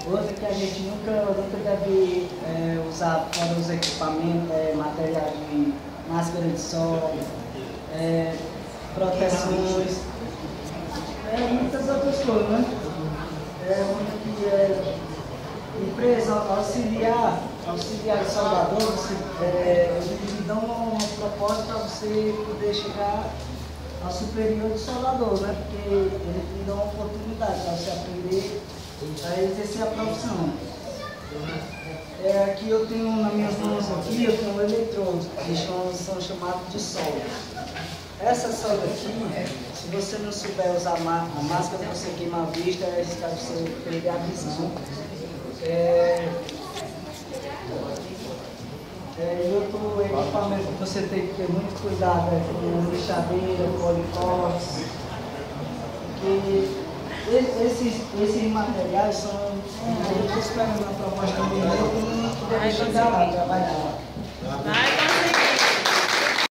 Outra que a gente nunca deve usar fora os equipamentos, material de máscara de sol, proteções, muitas outras coisas, né? Empresa auxiliar de soldadores, eles dão uma proposta para você poder chegar ao superior de soldador, né? Porque eles lhe dão uma oportunidade para você aprender a exercer a profissão. Aqui eu tenho nas minhas mãos aqui, eu tenho eletrodos, que são chamados de solda. Essa solda aqui, se você não souber usar a máscara, você queima a vista, é arriscado você perder a visão. E outro equipamento que você tem que ter muito cuidado é com lixadeira, policorte, porque esses materiais são, eu estou esperando a proposta do meu, que deve chegar lá trabalhar.